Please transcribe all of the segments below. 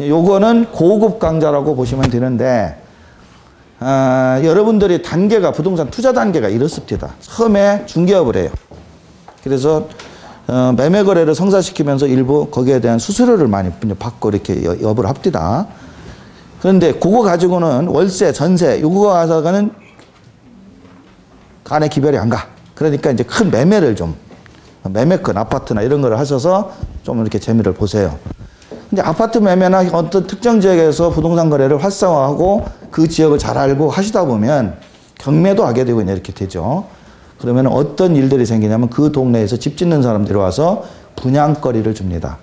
요거는 고급 강좌라고 보시면 되는데, 여러분들이 단계가, 부동산 투자 단계가 이렇습니다. 처음에 중개업을 해요. 그래서 매매 거래를 성사시키면서 일부 거기에 대한 수수료를 많이 받고 이렇게 업을 합니다. 그런데 그거 가지고는 월세, 전세, 요거 가서는 간에 기별이 안 가. 그러니까 이제 큰 매매를 좀, 매매권, 아파트나 이런 걸 하셔서 좀 이렇게 재미를 보세요. 근데 아파트 매매나 어떤 특정 지역에서 부동산 거래를 활성화하고 그 지역을 잘 알고 하시다 보면 경매도 하게 되고 이렇게 되죠. 그러면 어떤 일들이 생기냐면 그 동네에서 집 짓는 사람들이 와서 분양거리를 줍니다.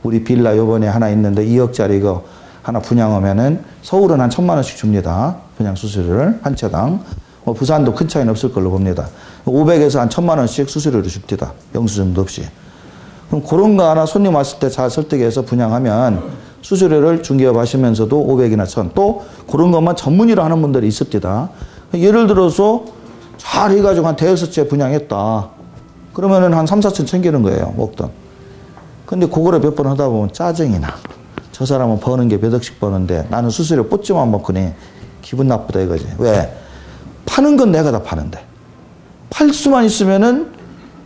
우리 빌라 요번에 하나 있는데 2억짜리 이거 하나 분양하면은 서울은 한 1,000만 원씩 줍니다. 분양 수수료를 한 채당. 부산도 큰 차이는 없을 걸로 봅니다. 500에서 한 1,000만 원씩 수수료를 줍니다. 영수증도 없이. 그럼 그런 거 하나 손님 왔을 때 잘 설득해서 분양하면 수수료를 중개업 하시면서도 500이나 1,000. 또 그런 것만 전문의로 하는 분들이 있습니다. 예를 들어서 잘 해가지고 한 대여섯 채 분양했다. 그러면은 한 3, 4천 챙기는 거예요. 먹던. 근데 그거를 몇 번 하다 보면 짜증이 나. 저 사람은 버는 게 몇 억씩 버는데 나는 수수료 뽀찌만 먹으니 기분 나쁘다 이거지. 왜? 파는 건 내가 다 파는데. 팔 수만 있으면은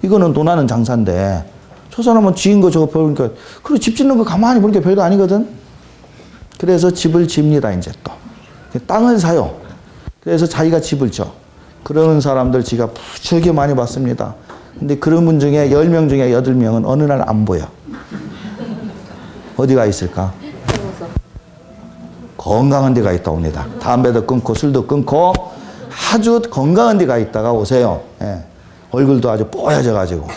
이거는 돈 하는 장사인데 저 사람은 지은 거 저거 보니까 그리고 집 짓는 거 가만히 보니까 별거 아니거든. 그래서 집을 집니다. 이제 또. 땅을 사요. 그래서 자기가 집을 져. 그러는 사람들 제가 무지하게 많이 봤습니다. 근데 그런 분 중에 10명 중에 8명은 어느 날 안 보여. 어디가 있을까? 건강한 데가 있다 옵니다. 담배도 끊고 술도 끊고 아주 건강한 데가 있다가 오세요. 예. 얼굴도 아주 뽀얘져 가지고.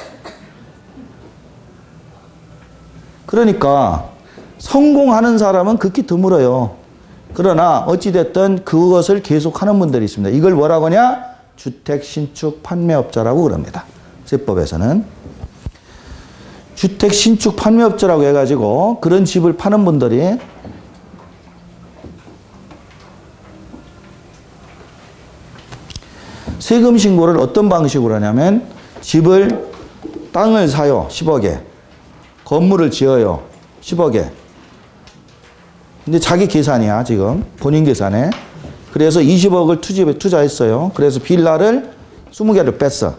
그러니까 성공하는 사람은 극히 드물어요. 그러나 어찌됐든 그것을 계속하는 분들이 있습니다. 이걸 뭐라고 하냐? 주택 신축 판매업자라고 그럽니다. 세법에서는. 주택 신축 판매업자라고 해가지고 그런 집을 파는 분들이 세금 신고를 어떤 방식으로 하냐면 집을, 땅을 사요. 10억에. 건물을 지어요. 10억에. 근데 자기 계산이야, 지금. 본인 계산에. 그래서 20억을 투자했어요. 그래서 빌라를 20개를 뺐어.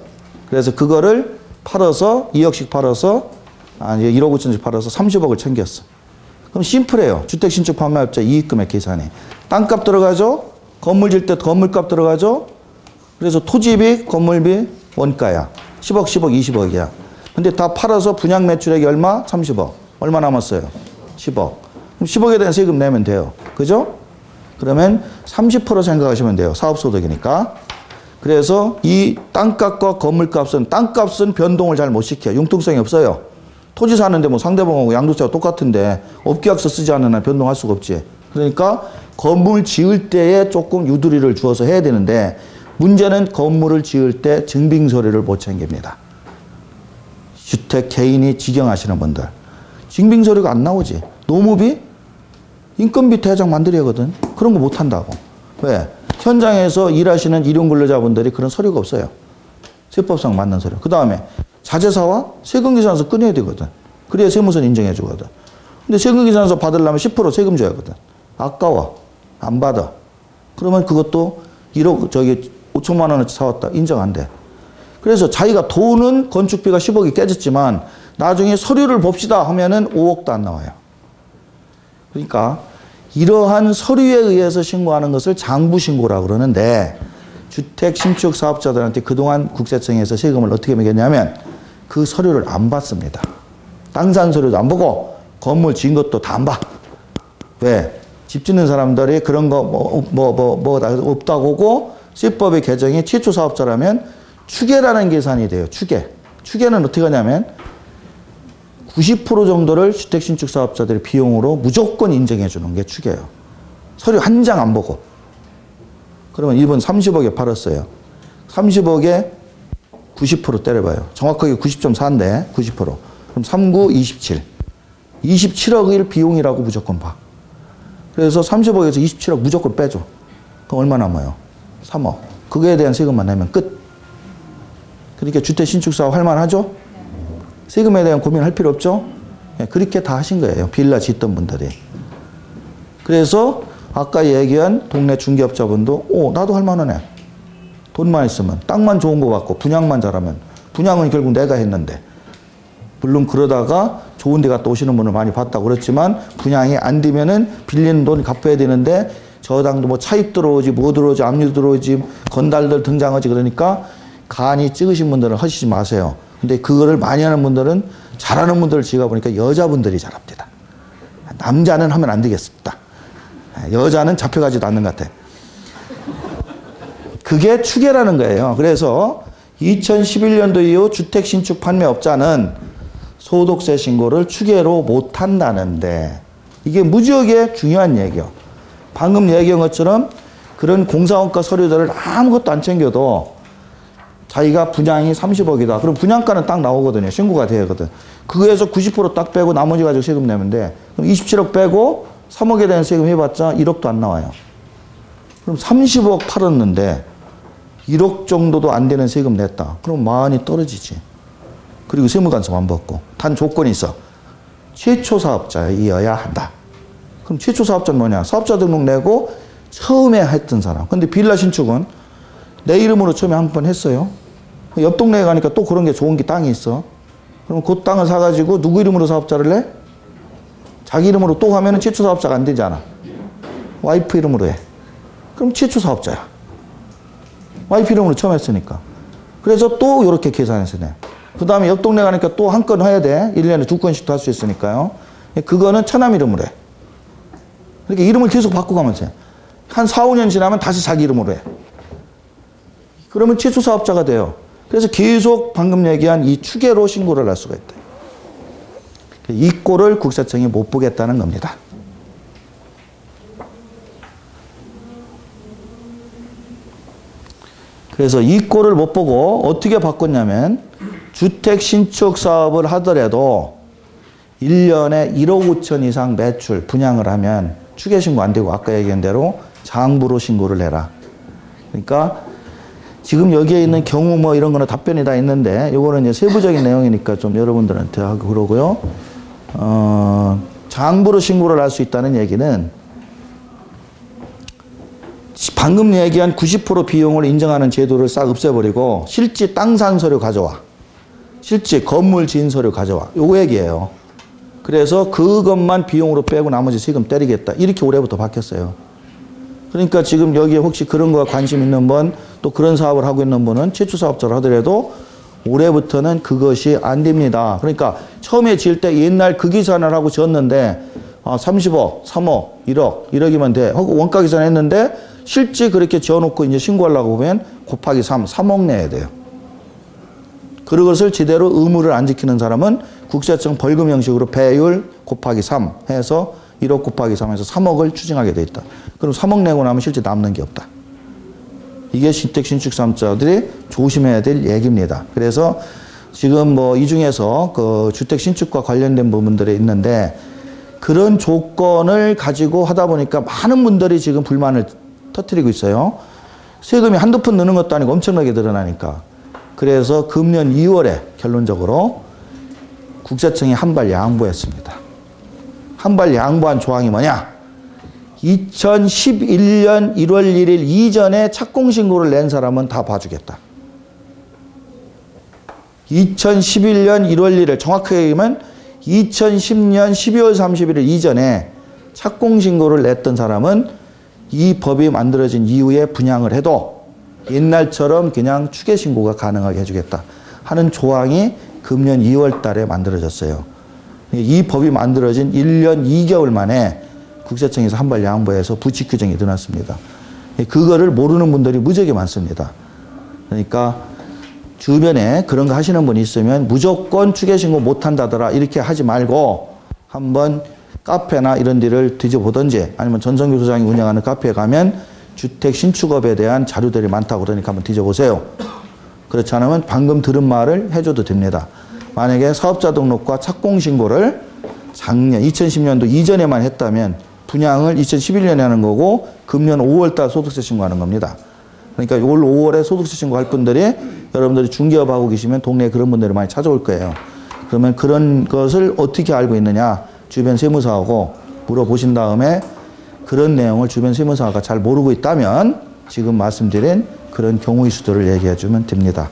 그래서 그거를 팔아서 2억씩 팔아서 1억 5천씩 팔아서 30억을 챙겼어. 그럼 심플해요. 주택신축 판매업자 이익금액 계산이. 땅값 들어가죠. 건물 질 때 건물값 들어가죠. 그래서 토지비, 건물비, 원가야. 10억, 10억, 20억이야. 근데 다 팔아서 분양 매출액이 얼마? 30억. 얼마 남았어요? 10억. 그럼 10억에 대한 세금 내면 돼요. 그죠? 그러면 30% 생각하시면 돼요. 사업소득이니까. 그래서 이 땅값과 건물값은, 땅값은 변동을 잘 못 시켜. 융통성이 없어요. 토지 사는데 뭐 상대방하고 양도세가 똑같은데 업계약서 쓰지 않는 한 변동할 수가 없지. 그러니까 건물 지을 때에 조금 유두리를 주어서 해야 되는데 문제는 건물을 지을 때 증빙서류를 못 챙깁니다. 주택 개인이 직영하시는 분들. 증빙서류가 안 나오지. 노무비? 인건비 대장 만들어야 하거든. 그런 거 못 한다고. 왜? 현장에서 일하시는 일용근로자분들이 그런 서류가 없어요. 세법상 맞는 서류. 그 다음에 자재사와 세금계산서 끊어야 되거든. 그래야 세무서는 인정해 주거든. 근데 세금계산서 받으려면 10% 세금 줘야 하거든. 아까워. 안 받아. 그러면 그것도 5천만 원어치 사왔다. 인정 안 돼. 그래서 자기가 돈은 건축비가 10억이 깨졌지만 나중에 서류를 봅시다 하면은 5억도 안 나와요. 그러니까 이러한 서류에 의해서 신고하는 것을 장부신고라고 그러는데 주택 신축 사업자들한테 그동안 국세청에서 세금을 어떻게 매겼냐면 그 서류를 안 받습니다. 땅 산 서류도 안 보고 건물 지은 것도 다 안 봐. 왜? 집 짓는 사람들이 그런 거 없다고 하고 세법의 개정이 최초 사업자라면 추계라는 계산이 돼요. 추계는 어떻게 하냐면 90% 정도를 주택 신축 사업자들의 비용으로 무조건 인정해 주는 게 추계예요. 서류 한 장 안 보고. 그러면 이번 30억에 팔았어요. 30억에 90% 때려봐요. 정확하게 90.4인데 90%. 그럼 39, 27. 27억일 비용이라고 무조건 봐. 그래서 30억에서 27억 무조건 빼줘. 그럼 얼마 남아요? 3억. 그거에 대한 세금만 내면 끝. 그러니까 주택 신축 사업 할 만하죠? 세금에 대한 고민할 필요 없죠? 그렇게 다 하신 거예요. 빌라 짓던 분들이. 그래서 아까 얘기한 동네 중개업자분도 나도 할 만하네. 돈만 있으면 땅만 좋은 거 받고 분양만 잘하면 분양은 결국 내가 했는데 물론 그러다가 좋은 데 갔다 오시는 분을 많이 봤다고 그랬지만 분양이 안 되면은 빌리는 돈 갚아야 되는데 저당도 뭐 차입 들어오지 뭐 들어오지 압류 들어오지 건달들 등장하지 그러니까 간이 찍으신 분들은 하시지 마세요. 근데 그거를 많이 하는 분들은 잘하는 분들을 지가 보니까 여자분들이 잘합니다. 남자는 하면 안 되겠습니다. 여자는 잡혀가지도 않는 것 같아. 그게 추계라는 거예요. 그래서 2011년도 이후 주택 신축 판매업자는 소득세 신고를 추계로 못 한다는데 이게 무지하게 중요한 얘기요. 방금 얘기한 것처럼 그런 공사원가 서류들을 아무것도 안 챙겨도 자기가 분양이 30억이다. 그럼 분양가는 딱 나오거든요. 신고가 되거든. 그거에서 90% 딱 빼고 나머지 가지고 세금 내면 돼. 그럼 27억 빼고 3억에 대한 세금 해봤자 1억도 안 나와요. 그럼 30억 팔았는데 1억 정도도 안 되는 세금 냈다. 그럼 많이 떨어지지. 그리고 세무간섭 안 받고. 단 조건이 있어. 최초 사업자이어야 한다. 그럼 최초 사업자는 뭐냐? 사업자 등록 내고 처음에 했던 사람. 근데 빌라 신축은 내 이름으로 처음에 한 번 했어요. 옆 동네에 가니까 또 그런 게 좋은 게 땅이 있어. 그럼 그 땅을 사가지고 누구 이름으로 사업자를 내? 자기 이름으로 또 하면은 최초 사업자가 안 되잖아. 와이프 이름으로 해. 그럼 최초 사업자야. 와이프 이름으로 처음 했으니까. 그래서 또 이렇게 계산해서 내. 그 다음에 옆 동네 가니까 또 한 건 해야 돼. 1년에 2건씩도 할 수 있으니까요. 그거는 처남 이름으로 해. 그러니까 이름을 계속 바꿔가면서 해. 한 4, 5년 지나면 다시 자기 이름으로 해. 그러면 최초 사업자가 돼요. 그래서 계속 방금 얘기한 이 추계로 신고를 할 수가 있다. 이 꼴을 국세청이 못 보겠다는 겁니다. 그래서 이 꼴을 못 보고 어떻게 바꿨냐면 주택 신축 사업을 하더라도 1년에 1억 5천 이상 매출, 분양을 하면 추계 신고 안 되고 아까 얘기한 대로 장부로 신고를 해라. 그러니까 지금 여기에 있는 경우 뭐 이런 거는 답변이 다 있는데 요거는 이제 세부적인 내용이니까 좀 여러분들한테 하고 그러고요. 장부로 신고를 할 수 있다는 얘기는 방금 얘기한 90% 비용을 인정하는 제도를 싹 없애버리고 실제 땅 산 서류 가져와. 실제 건물 지은 서류 가져와. 요거 얘기예요. 그래서 그것만 비용으로 빼고 나머지 세금 때리겠다. 이렇게 올해부터 바뀌었어요. 그러니까 지금 여기에 혹시 그런 거에 관심 있는 분, 또 그런 사업을 하고 있는 분은 최초 사업자를 하더라도 올해부터는 그것이 안 됩니다. 그러니까 처음에 지을 때 옛날 그 계산을 하고 지었는데 30억, 3억, 1억, 1억이면 돼. 하고 원가 계산했는데 실제 그렇게 지어놓고 이제 신고하려고 보면 곱하기 3억 내야 돼요. 그것을 제대로 의무를 안 지키는 사람은 국세청 벌금 형식으로 배율 곱하기 3 해서 1억 곱하기 3에서 3억을 추징하게 돼 있다. 그럼 3억 내고 나면 실제 남는 게 없다. 이게 주택 신축 사업자들이 조심해야 될 얘기입니다. 그래서 지금 뭐 이 중에서 그 주택 신축과 관련된 부분들이 있는데 그런 조건을 가지고 하다 보니까 많은 분들이 지금 불만을 터뜨리고 있어요. 세금이 한두 푼 느는 것도 아니고 엄청나게 늘어나니까. 그래서 금년 2월에 결론적으로 국세청이 한 발 양보했습니다. 한 발 양보한 조항이 뭐냐? 2011년 1월 1일 이전에 착공신고를 낸 사람은 다 봐주겠다. 2011년 1월 1일 정확하게 얘기하면 2010년 12월 31일 이전에 착공신고를 냈던 사람은 이 법이 만들어진 이후에 분양을 해도 옛날처럼 그냥 추계신고가 가능하게 해주겠다 하는 조항이 금년 2월 달에 만들어졌어요. 이 법이 만들어진 1년 2개월 만에 국세청에서 한 발 양보해서 부칙 규정이 드났습니다. 그거를 모르는 분들이 무지하게 많습니다. 그러니까 주변에 그런 거 하시는 분이 있으면 무조건 추계신고 못한다더라 이렇게 하지 말고 한번 카페나 이런 데를 뒤져보든지 아니면 전성규 소장이 운영하는 카페에 가면 주택 신축업에 대한 자료들이 많다고 그러니까 한번 뒤져보세요. 그렇지 않으면 방금 들은 말을 해줘도 됩니다. 만약에 사업자 등록과 착공신고를 작년 2010년도 이전에만 했다면 분양을 2011년에 하는 거고 금년 5월달 소득세 신고하는 겁니다. 그러니까 올 5월에 소득세 신고할 분들이 여러분들이 중개업 하고 계시면 동네에 그런 분들이 많이 찾아올 거예요. 그러면 그런 것을 어떻게 알고 있느냐 주변 세무사하고 물어보신 다음에 그런 내용을 주변 세무사가 잘 모르고 있다면 지금 말씀드린 그런 경우의 수들을 얘기해 주면 됩니다.